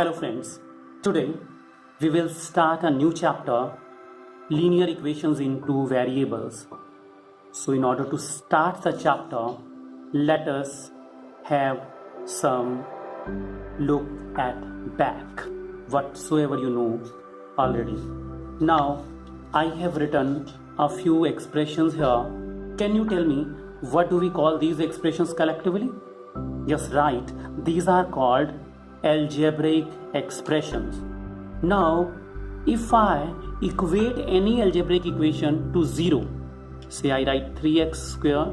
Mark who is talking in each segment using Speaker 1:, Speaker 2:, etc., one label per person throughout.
Speaker 1: Hello friends, today we will start a new chapter, linear equations in two variables. So in order to start the chapter, let us have some look at back, whatsoever you know already. Now I have written a few expressions here. Can you tell me what do we call these expressions collectively? Yes, right, these are called algebraic expressions. Now, if I equate any algebraic equation to 0, say I write 3x square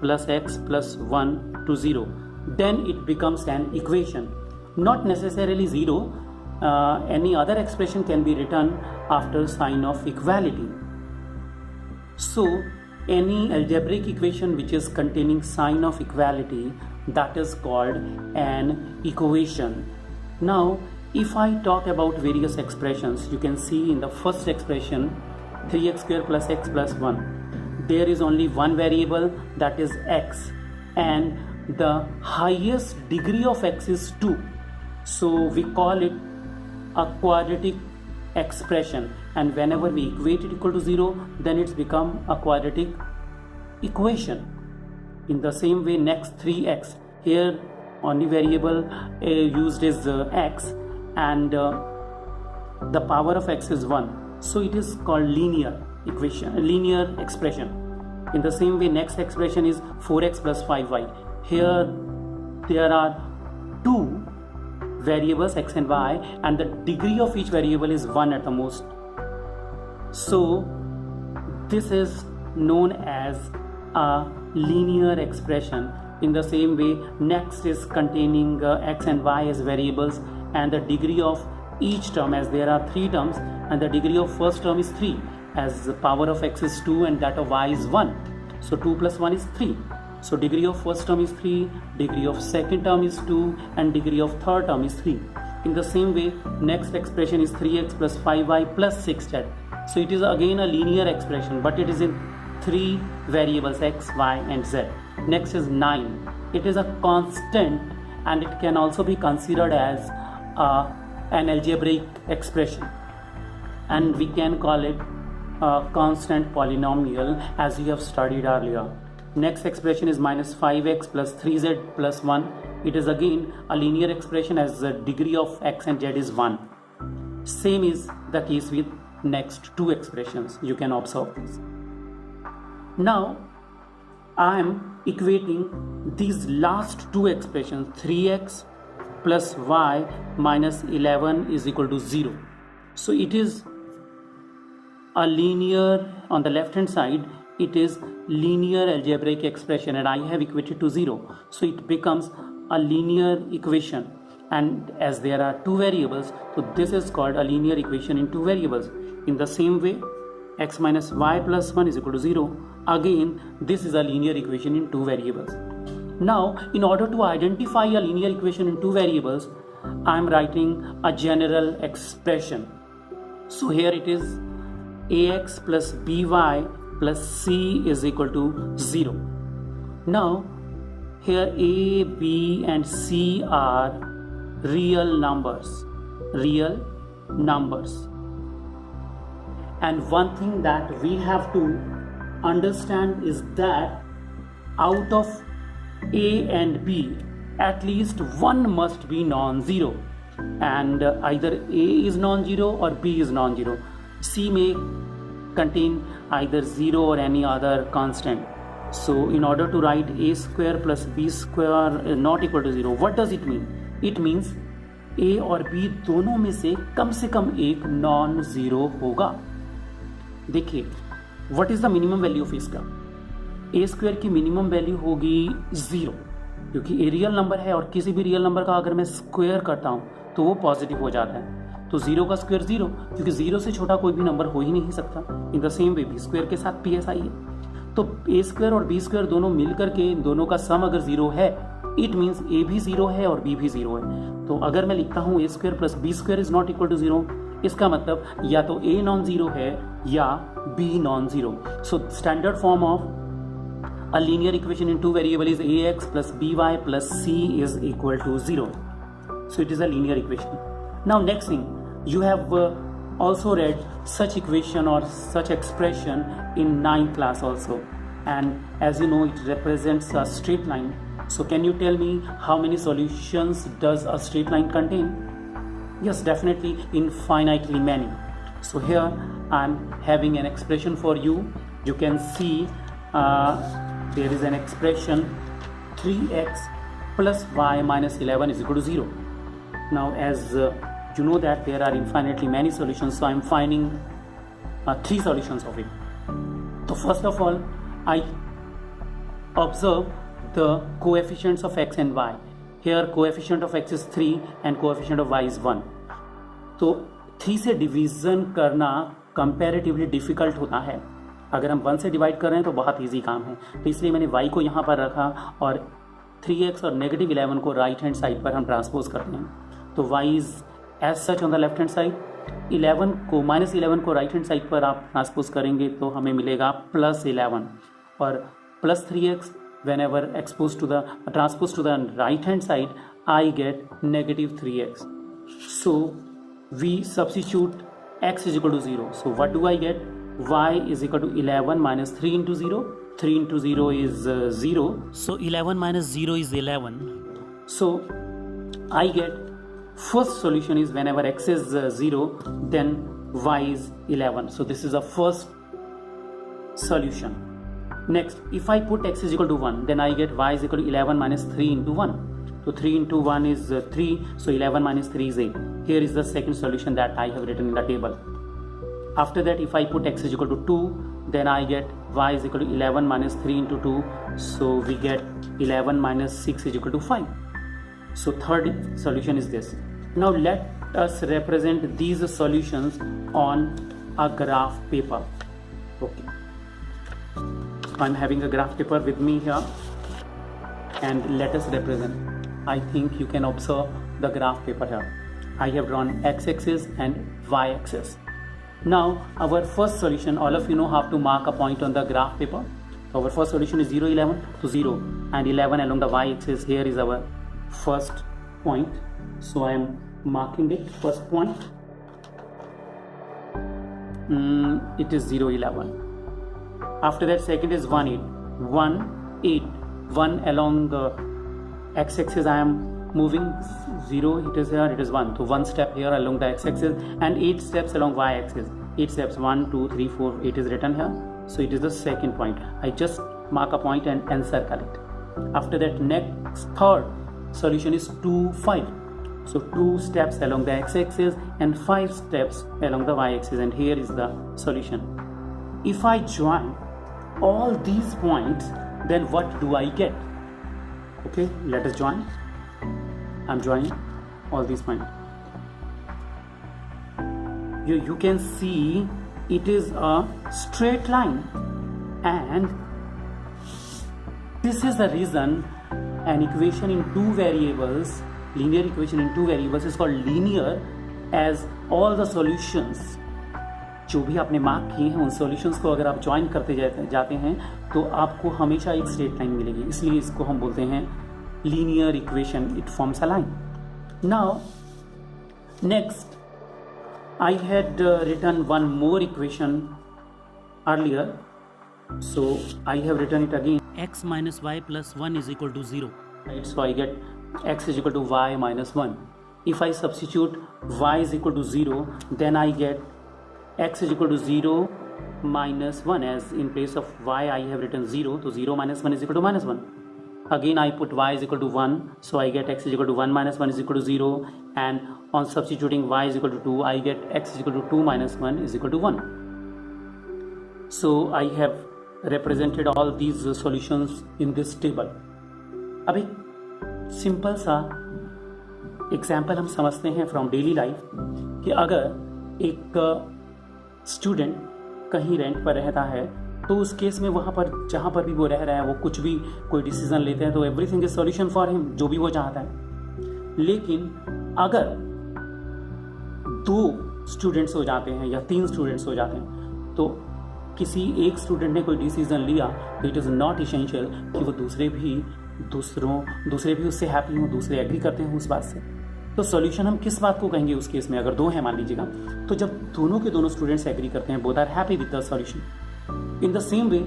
Speaker 1: plus x plus 1 to 0, then it becomes an equation. Not necessarily 0, any other expression can be written after sign of equality. So, any algebraic equation which is containing sign of equality, that is called an equation. Now, if I talk about various expressions, you can see in the first expression 3x square plus x plus 1, there is only one variable, that is x, and the highest degree of x is 2. So we call it a quadratic expression, and whenever we equate it equal to 0, then it's become a quadratic equation. In the same way, next 3x, here only variable used is x, and the power of x is 1, so it is called linear equation, linear expression. In the same way, next expression is 4x plus 5y. Here there are two variables x and y, and the degree of each variable is 1 at the most. So this is known as a linear expression. In the same way, next is containing x and y as variables, and the degree of each term, as there are 3 terms, and the degree of first term is 3, as the power of x is 2 and that of y is 1. So 2 plus 1 is 3. So degree of first term is 3, degree of second term is 2, and degree of third term is 3. In the same way, next expression is 3x plus 5y plus 6z. So it is again a linear expression, but it is in 3 variables x, y and z. Next is 9. It is a constant, and it can also be considered as an algebraic expression, and we can call it a constant polynomial, as we have studied earlier. Next expression is minus 5x plus 3z plus 1. It is again a linear expression, as the degree of x and z is 1. Same is the case with next 2 expressions. You can observe this. Now I am equating these last 2 expressions, 3x plus y minus 11 is equal to 0. So it is a linear, on the left hand side it is linear algebraic expression, and I have equated to 0, so it becomes a linear equation. And as there are 2 variables, so this is called a linear equation in 2 variables. In the same way, x minus y plus 1 is equal to 0. Again, this is a linear equation in 2 variables. Now, in order to identify a linear equation in 2 variables, I am writing a general expression. So here it is ax plus by plus c is equal to 0. Now, here a, b and c are real numbers. And one thing that we have to understand is that out of a and b, at least one must be non-zero, and either a is non-zero or b is non-zero. C may contain either 0 or any other constant. So in order to write a square plus b square not equal to 0, what does it mean? It means a और b दोनों में से कम एक non zero होगा. देखिए, what is the minimum value of इसका? ए square की minimum value होगी 0, क्योंकि ए रियल नंबर है और किसी भी रियल नंबर का अगर मैं स्क्वायर करता हूं तो वो पॉजिटिव हो जाता है. तो 0 का स्क्वायर 0, क्योंकि 0 से छोटा कोई भी नंबर हो ही नहीं सकता. In the same way B square के साथ भी ऐसा ही है. तो ए स्क्वायर और बी स्क्वायर दोनों मिलकर के दोनों का सम अगर 0 है, इट मीन्स ए भी 0 है और बी भी 0 है. तो अगर मैं लिखता हूँ A square plus B square is not equal to 0, इसका मतलब या तो ए नॉन जीरो है या B non zero. So standard form of a linear equation in two variable is ax plus by plus c is equal to 0. So it is a linear equation. Now next thing, you have also read such equation or such expression in 9th class also, and as you know it represents a straight line. So can you tell me how many solutions does a straight line contain? Yes, definitely infinitely many. So here I'm having an expression for you. You can see there is an expression 3x plus y minus 11 is equal to 0. Now as you know that there are infinitely many solutions, so I'm finding 3 solutions of it. So first of all, I observe the coefficients of x and y. Here coefficient of x is 3 and coefficient of y is 1. तो 3 से division करना comparatively difficult होता है. अगर हम 1 से divide कर रहे हैं तो बहुत इजी काम है. तो इसलिए मैंने y को यहाँ पर रखा और 3x और नेगेटिव 11 को राइट हैंड साइड पर हम ट्रांसपोज करते हैं. तो y is as such on the left hand side. 11 को माइनस 11 को राइट हैंड साइड पर आप ट्रांसपोज करेंगे तो हमें मिलेगा प्लस 11 और plus 3x whenever exposed to the transposed to the right hand side I get negative 3x. So we substitute x is equal to 0. So what do I get? Y is equal to 11 minus 3 into 0. 3 into 0 is 0.
Speaker 2: So 11 minus 0 is 11.
Speaker 1: So I get first solution is whenever x is 0 then y is 11. So this is the first solution. Next, if I put x is equal to 1, then I get y is equal to 11 minus 3 into 1. So 3 into 1 is 3, so 11 minus 3 is 8. Here is the second solution that I have written in the table. After that, if I put x is equal to 2, then I get y is equal to 11 minus 3 into 2. So we get 11 minus 6 is equal to 5. So third solution is this. Now let us represent these solutions on a graph paper. Okay. I'm having a graph paper with me here and let us represent. I think you can observe the graph paper here. I have drawn x-axis and y-axis. Now our first solution, all of you know how to mark a point on the graph paper. So our first solution is 0, 11 to 0 and 11 along the y-axis. Here is our first point. So I am marking it, first point. It is 0, 11. After that second is 1, 8. 1, 8. 1 along the x-axis I am moving. 0 it is here, it is 1. So 1 step here along the x-axis and 8 steps along y-axis. 8 steps, 1, 2, 3, 4, 8 is written here. So it is the second point. I just mark a point and encircle it. After that next third solution is 2, 5. So 2 steps along the x-axis and 5 steps along the y-axis, and here is the solution. If I join all these points, then what do I get? Okay, let us join. I'm joining all these points. You can see it is a straight line, and this is the reason an equation in 2 variables, linear equation in 2 variables is called linear, as all the solutions जो भी आपने mark किए हैं उन solutions को अगर आप join करते जाते हैं तो आपको हमेशा एक स्ट्रेट लाइन मिलेगी. इसलिए इसको हम बोलते हैं linear equation. It forms a line. Now next I had written one more equation earlier, so I have written it again.
Speaker 2: x minus y plus 1 is equal to 0.
Speaker 1: Right, so I get x is equal to y minus 1. If I substitute y is equal to 0, then I get x is equal to 0 minus 1, as in place of y I have written 0, so 0 minus 1 is equal to minus 1. Again I put y is equal to 1, so I get x is equal to 1 minus 1 is equal to 0, and on substituting y is equal to 2, I get x is equal to 2 minus 1 is equal to 1. So I have represented all these solutions in this table. अब एक simple सा example हम समझते हैं from daily life कि अगर एक student कहीं रेंट पर रहता है तो उस केस में वहाँ पर जहाँ पर भी वो रह रहा है वो कुछ भी कोई डिसीजन लेते हैं तो everything is solution for him, जो भी वो चाहता है. लेकिन अगर 2 स्टूडेंट्स हो जाते हैं या 3 स्टूडेंट्स हो जाते हैं तो किसी एक स्टूडेंट ने कोई डिसीजन लिया तो इट इज़ नॉट इसेंशियल कि वो दूसरे भी उससे हैप्पी हों, दूसरे एग्री करते हैं उस बात से. तो सॉल्यूशन हम किस बात को कहेंगे उस केस में, अगर दो हैं मान लीजिएगा, तो जब दोनों के दोनों स्टूडेंट्स एग्री करते हैं, both are happy with the solution. In the same way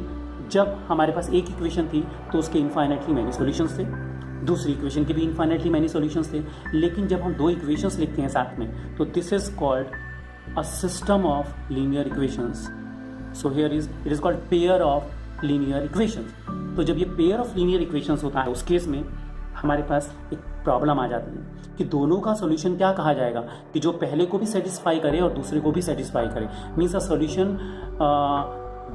Speaker 1: जब हमारे पास एक इक्वेशन थी तो उसके इनफाइनाइटली मैनी सॉल्यूशंस थे, दूसरी इक्वेशन के भी इनफाइनाइटली मैनी सॉल्यूशंस थे, लेकिन जब हम दो इक्वेशंस लिखते हैं साथ में तो this is called a system of linear equations. So here it is called pair of linear equations. तो जब ये पेयर ऑफ लीनियर इक्वेशंस होता है उस केस में हमारे पास एक प्रॉब्लम आ जाती है कि दोनों का सॉल्यूशन क्या कहा जाएगा, कि जो पहले को भी सेटिस्फाई करे और दूसरे को भी सेटिस्फाई करे। मीन्स अ सॉल्यूशन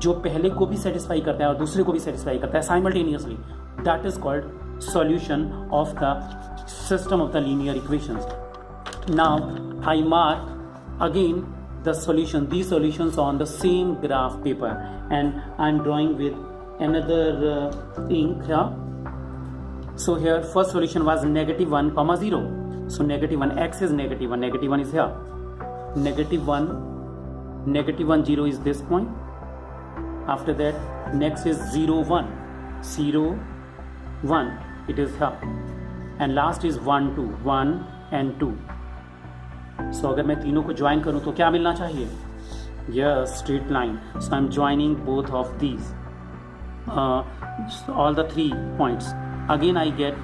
Speaker 1: जो पहले को भी सेटिस्फाई करता है और दूसरे को भी सेटिस्फाई करता है simultaneously, that is called solution of the system of the linear equations. Now I mark again the solution, these solutions on the same graph paper, and I'm drawing with another ink here. So here first solution was negative 1 comma 0. So negative 1, x is negative 1, negative 1 is here, negative 1, negative 1 0 is this point. After that next is 0 1, 0 1, it is here, and last is 1 2, 1 and 2. सो अगर मैं तीनों को join करूं तो क्या मिलना चाहिए, yes straight line. So I am joining both of these all the 3 points, again I get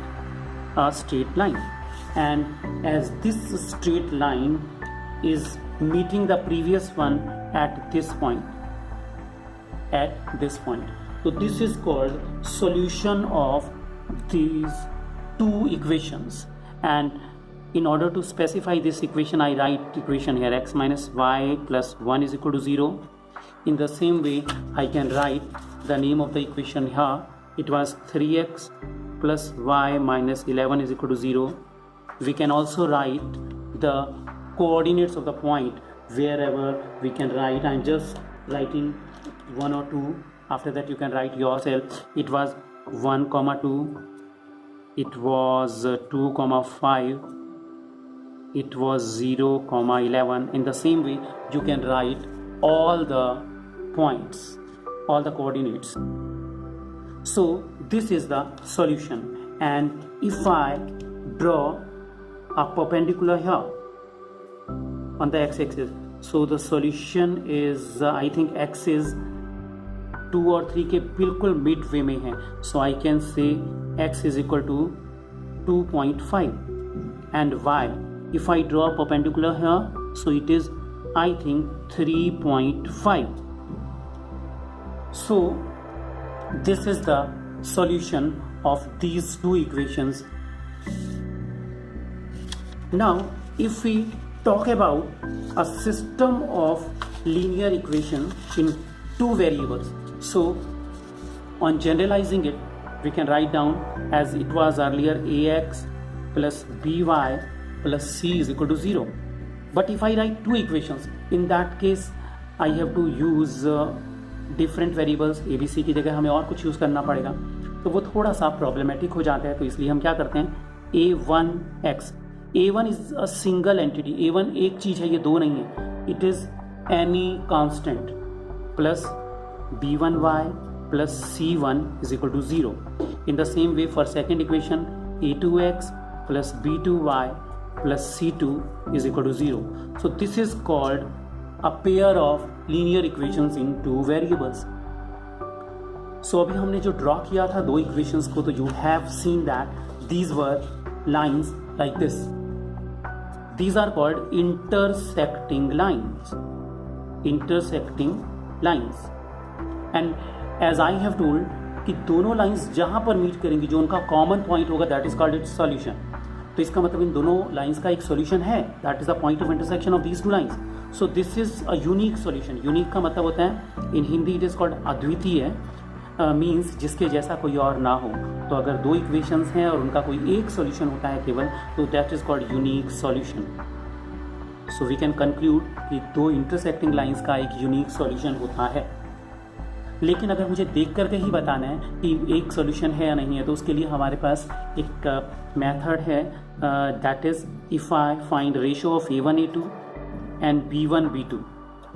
Speaker 1: a straight line, and as this straight line is meeting the previous one at this point, so this is called solution of these two equations. And in order to specify this equation, I write equation here, x minus y plus 1 is equal to 0. In the same way, I can write the name of the equation here. It was 3x plus y minus 11 is equal to 0. We can also write the coordinates of the point wherever we can write. I'm just writing 1 or 2. After that, you can write yourself. It was 1 comma 2. It was 2 comma 5. It was 0 comma 11. In the same way you can write all the points, all the coordinates. So this is the solution, and if I draw a perpendicular here on the x-axis, so the solution is I think x is 2 और 3 के बिल्कुल midway में है. So I can say x is equal to 2.5 and y, if I draw a perpendicular here, so it is I think 3.5. So this is the solution of these two equations. Now if we talk about a system of linear equation in two variables, so on generalizing it we can write down as it was earlier, ax plus by plus c is equal to 0. But if I write two equations, in that case I have to use different variables. a b c की जगह हमें और कुछ use करना पड़ेगा, तो वो थोड़ा सा प्रॉब्लमेटिक हो जाता है. तो इसलिए हम क्या करते हैं, a1x, a1 is a single entity, a1 एक चीज़ है, ये दो नहीं है. It is any constant plus b1y plus c1 is equal to 0. In the same way for second equation, a2x plus b2y plus c2 is equal to 0. So this is called a pair of linear equations in two variables. So अभी हमने जो draw किया था दो equations को, तो you have seen that these were lines like this. These are called intersecting lines. Intersecting lines. And as I have told कि दोनों लाइंस जहाँ पर मीट करेंगी, जो उनका कॉमन पॉइंट होगा, that is called its solution. तो इसका मतलब इन दोनों लाइंस का एक सॉल्यूशन है, that is the point of intersection of these two lines. So this is a unique solution. Unique का मतलब होता है, इन हिंदी इट इज कॉल्ड अद्वितीय, मीन्स जिसके जैसा कोई और ना हो. तो अगर दो इक्वेशंस हैं और उनका कोई एक सॉल्यूशन होता है केवल, तो that is called unique solution. So we can conclude कि दो इंटरसेक्टिंग लाइंस का एक यूनिक सॉल्यूशन होता है. लेकिन अगर मुझे देख करके ही बताना है कि एक सॉल्यूशन है या नहीं है, तो उसके लिए हमारे पास एक मेथड है, that is if I find ratio of a1 a2 and b1 b2.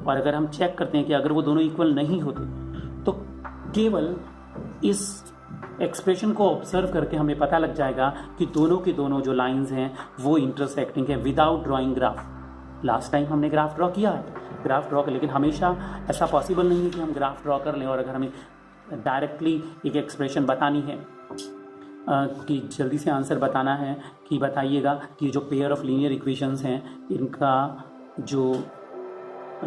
Speaker 1: और अगर हम चेक करते हैं कि अगर वो दोनों इक्वल नहीं होते, तो केवल इस एक्सप्रेशन को ऑब्जर्व करके हमें पता लग जाएगा कि दोनों की दोनों जो लाइंस हैं वो इंटरसेक्टिंग है without drawing graph. Last time हमने ग्राफ ड्रॉ किया है, ग्राफ ड्रॉ कर, लेकिन हमेशा ऐसा पॉसिबल नहीं है कि हम ग्राफ ड्रॉ कर लें। और अगर हमें डायरेक्टली एक एक्सप्रेशन बतानी है कि जल्दी से आंसर बताना है कि बताइएगा कि जो पेयर ऑफ लीनियर इक्वेशंस हैं इनका जो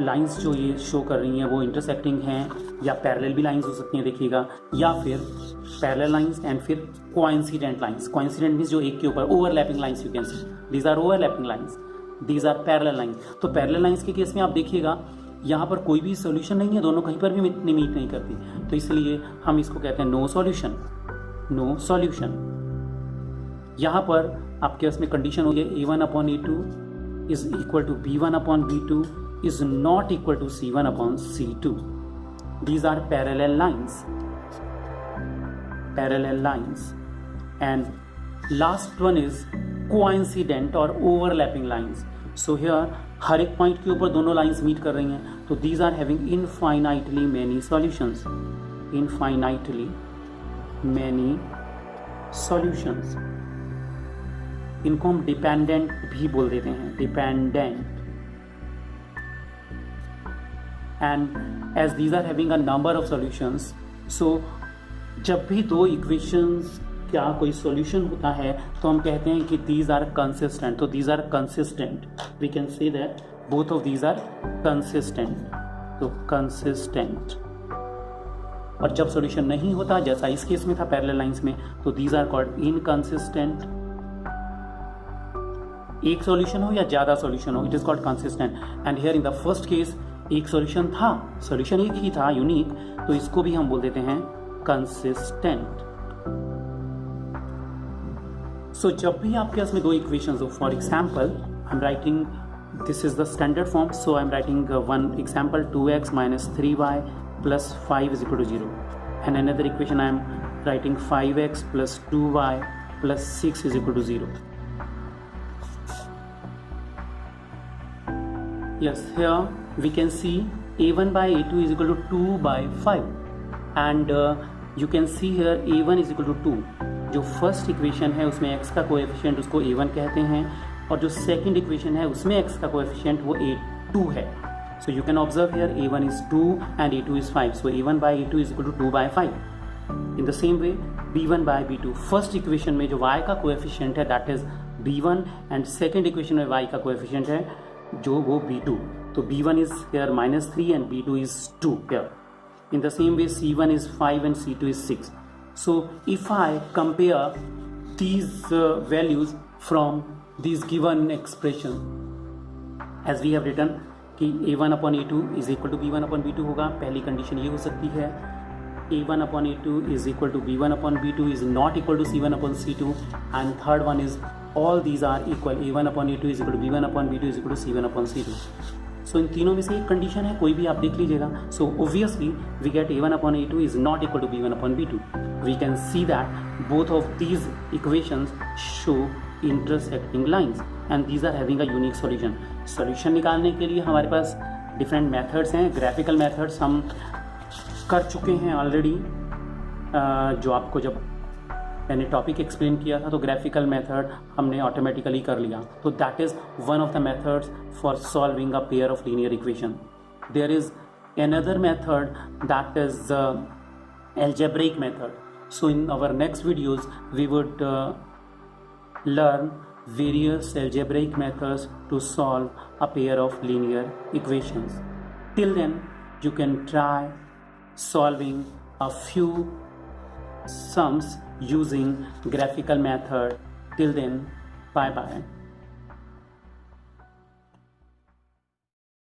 Speaker 1: लाइंस जो ये शो कर रही हैं वो इंटरसेक्टिंग हैं या पैरेलल भी लाइंस हो सकती हैं देखिएगा, या फिर पैरेलल लाइंस एंड फिर कोइंसिडेंट लाइंस। कोइंसिडेंट मींस जो एक के ऊपर overlapping lines, you can see these are overlapping lines, these are parallel lines. तो पैरेलल लाइंस के केस में आप देखिएगा यहाँ पर कोई भी सॉल्यूशन नहीं है, दोनों कहीं पर भी मीट नहीं करती, तो इसलिए हम इसको कहते हैं नो सॉल्यूशन, नो सॉल्यूशन। यहाँ पर आपके उसमें कंडीशन होगी a1/a2 is equal to b1/b2 is not equal to c1/c2. These are parallel lines, parallel lines. And last one is coincident or overlapping lines. So here हर एक point के ऊपर दोनों lines meet कर रही हैं, तो these are having infinitely many solutions, infinitely many solutions. इनको हम डिपेंडेंट भी बोल देते हैं, dependent. And as these are having a number of solutions, so जब भी दो इक्वेशंस का कोई सॉल्यूशन होता है तो हम कहते हैं कि these are consistent, तो these are consistent, we can say that both of these are consistent, तो consistent। और जब सॉल्यूशन नहीं होता जैसा इस केस में था पैरेलल लाइंस में, तो these are called inconsistent। एक सॉल्यूशन हो या ज़्यादा सॉल्यूशन हो, it is called consistent. And here in the first case एक सॉल्यूशन था, सॉल्यूशन एक ही था, यूनिक, तो इसको भी हम बोल देते हैं कंसिस्टेंट। सो जब भी आपके पास में दो इक्वेशंस हो, for example I am writing, this is the standard form, so I am writing one example 2x minus 3y plus 5 is equal to 0, and another equation I am writing 5x plus 2y plus 6 is equal to 0. Yes, here we can see a1 by a2 is equal to 2 by 5, and you can see here a1 is equal to 2. जो first equation है उसमें x का coefficient उसको a1 कहते हैं, और जो second equation है उसमें x का कोएफिशिएंट वो a2 है। So you can observe here a1 is 2 and a2 is 5. So a1 by a2 is equal to 2 by 5. In the same way b1 by b2, first equation में जो y का coefficient है that is b1, and second equation में y का coefficient है जो वो b2, तो b1 is here -3 and b2 is 2 here. In the same way c1 is 5 and c2 is 6. So if I compare these values from these given expression as we have written कि a1/a2 is equal to b1/b2 होगा, पहली condition ये हो सकती है a1/a2 is equal to b1/b2 is not equal to c1/c2, and third one is all these are equal, a1/a2 is equal to b1/b2 is equal to c1/c2. So इन तीनों में से एक कंडीशन है, कोई भी आप देख लीजिएगा। So obviously we get a1/a2 is not equal to b1/b2. We can see that both of these equations show intersecting lines and these are having a unique solution. Solution निकालने के लिए हमारे पास different methods हैं, graphical methods हम कर चुके हैं already, जो आपको जब मैंने टॉपिक एक्सप्लेन किया था तो ग्राफिकल मेथड हमने ऑटोमेटिकली कर लिया, तो that is one of the methods for solving a pair of linear equation. There is another method that is algebraic method. So in our next videos we would learn various algebraic methods to solve a pair of linear equations. Till then you can try solving a few sums using graphical method. Till then, bye bye.